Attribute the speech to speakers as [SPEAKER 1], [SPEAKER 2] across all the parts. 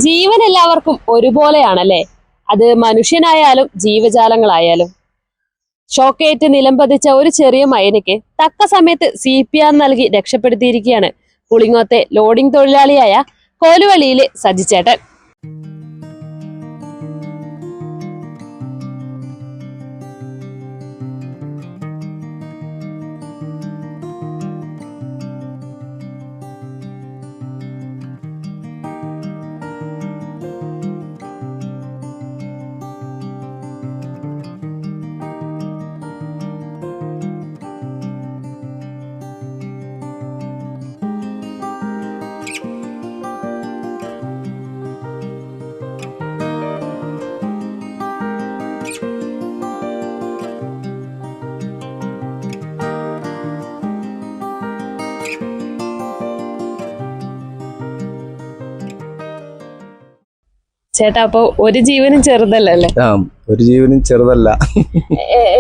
[SPEAKER 1] ജീവൻ എല്ലാവർക്കും ഒരുപോലെയാണല്ലേ? അത് മനുഷ്യനായാലും ജീവജാലങ്ങളായാലും. ഷോക്കേറ്റ് നിലംപതിച്ച ഒരു ചെറിയ മൈനയ്ക്ക് തക്ക സമയത്ത് CPR നൽകി രക്ഷപ്പെടുത്തിയിരിക്കുകയാണ് പുളിങ്ങോത്തെ ലോഡിംഗ് തൊഴിലാളിയായ കോലുവള്ളിയിലെ സജിച്ചേട്ടൻ. ചേട്ടാ, അപ്പൊ ഒരു ജീവനും ചെറുതല്ലേ?
[SPEAKER 2] ഒരു ജീവനും ചെറുതല്ല.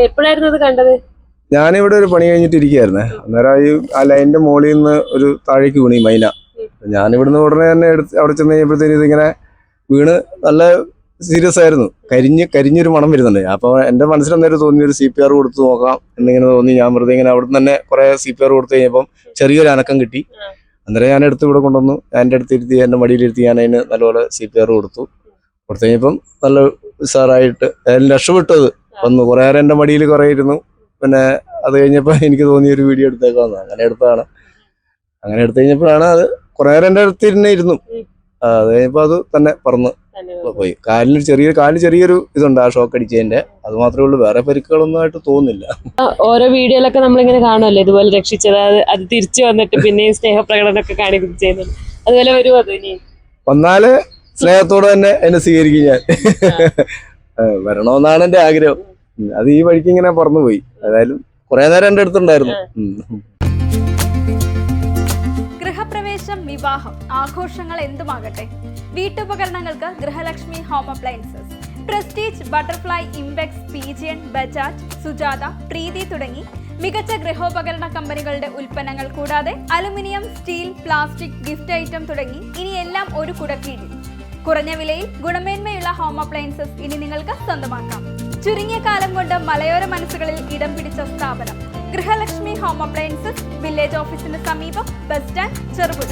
[SPEAKER 1] എപ്പോഴായിരുന്നു അത് കണ്ടത്?
[SPEAKER 2] ഞാനിവിടെ ഒരു പണി കഴിഞ്ഞിട്ട് ഇരിക്കുകയായിരുന്നേ. അന്നേരം ആ ലൈനിന്റെ മുകളിൽ നിന്ന് ഒരു താഴേക്ക് വീണി മൈന. ഞാനിവിടുന്ന് ഉടനെ തന്നെ അവിടെ ചെന്ന് കഴിഞ്ഞപ്പോഴത്തേന് ഇതിങ്ങനെ വീണ് നല്ല സീരിയസ് ആയിരുന്നു. കരിഞ്ഞൊരു മണം വരുന്നുണ്ട്. അപ്പോൾ എൻ്റെ മനസ്സിലന്നേരം തോന്നി ഒരു CPR കൊടുത്ത് നോക്കാം എന്നിങ്ങനെ തോന്നി. ഞാൻ വെറുതെ ഇങ്ങനെ അവിടെ നിന്ന് തന്നെ കുറെ CPR കൊടുത്തു കഴിഞ്ഞപ്പം ചെറിയൊരു അനക്കം കിട്ടി. അന്നേരം ഞാൻ എടുത്ത് ഇവിടെ കൊണ്ടുവന്നു. എൻ്റെ അടുത്തിരുത്തി, എൻ്റെ മടിയിലിരുത്തി ഞാൻ അതിന് നല്ലപോലെ CPR കൊടുത്തു കഴിഞ്ഞപ്പം നല്ല ഉഷാറായിട്ട് രക്ഷപ്പെട്ടത് വന്നു. കുറെ നേരം എൻ്റെ മടിയിൽ കുറെ ഇരുന്നു. പിന്നെ അത് കഴിഞ്ഞപ്പോൾ എനിക്ക് തോന്നിയ ഒരു വീഡിയോ എടുത്തേക്കാന്ന്. അങ്ങനെ എടുത്തതാണ്. അങ്ങനെ എടുത്തു കഴിഞ്ഞപ്പോഴാണ് അത് കുറെ നേരം എൻ്റെ അടുത്ത് ഇരുന്നു. അത് കഴിഞ്ഞപ്പോൾ അത് തന്നെ പറന്ന് പോയി. കാലിന് ചെറിയൊരു ഇതുണ്ട് ആ ഷോക്ക് അടിച്ചതിന്റെ. അത് മാത്രമേ ഉള്ളൂ, വേറെ പരിക്കുകളൊന്നും ആയിട്ട് തോന്നുന്നില്ല.
[SPEAKER 1] ഓരോ വീഡിയോയിലൊക്കെ നമ്മളിങ്ങനെ കാണുമല്ലോ ഇതുപോലെ രക്ഷിച്ചത്, അത് തിരിച്ചു വന്നിട്ട് പിന്നെയും സ്നേഹപ്രകടനമൊക്കെ കാണിക്കുന്നത്. അതുപോലെ
[SPEAKER 2] വന്നാല് സ്നേഹത്തോടെ തന്നെ എന്നെ സ്വീകരിക്കും ഞാൻ. വരണമെന്നാണ് എൻ്റെ ആഗ്രഹം. അത് ഈ വഴിക്ക് ഇങ്ങനെ പറന്നുപോയി. ഏതായാലും കുറെ നേരം എൻ്റെ അടുത്തുണ്ടായിരുന്നു.
[SPEAKER 3] ഗൃഹപ്രവേശം, വിവാഹം, ആഘോഷങ്ങൾ എന്തുമാകട്ടെ, വീട്ടുപകരണങ്ങൾക്ക് Grihalakshmi home appliances. Prestige, Butterfly, Impex, Pigeon, Bajaj, Sujata, Preethi തുടങ്ങി മികച്ച ഗൃഹോപകരണ കമ്പനികളുടെ ഉൽപ്പന്നങ്ങൾ കൂടാതെ aluminium, steel, plastic, gift item തുടങ്ങി ഇനി എല്ലാം ഒരു കുടക്കീഴിൽ. കുറഞ്ഞ വിലയിൽ ഗുണമേന്മയുള്ള ഹോം അപ്ലയൻസസ് ഇനി നിങ്ങൾക്ക് സ്വന്തമാക്കാം. ചുരുങ്ങിയ കാലം കൊണ്ട് മലയോര മനസ്സുകളിൽ ഇടം പിടിച്ച സ്ഥാപനം ഗൃഹലക്ഷ്മി ഹോം അപ്ലയൻസസ്, വില്ലേജ് ഓഫീസിന് സമീപം, ബസ് സ്റ്റാൻഡ്, ചെറുപുഴ.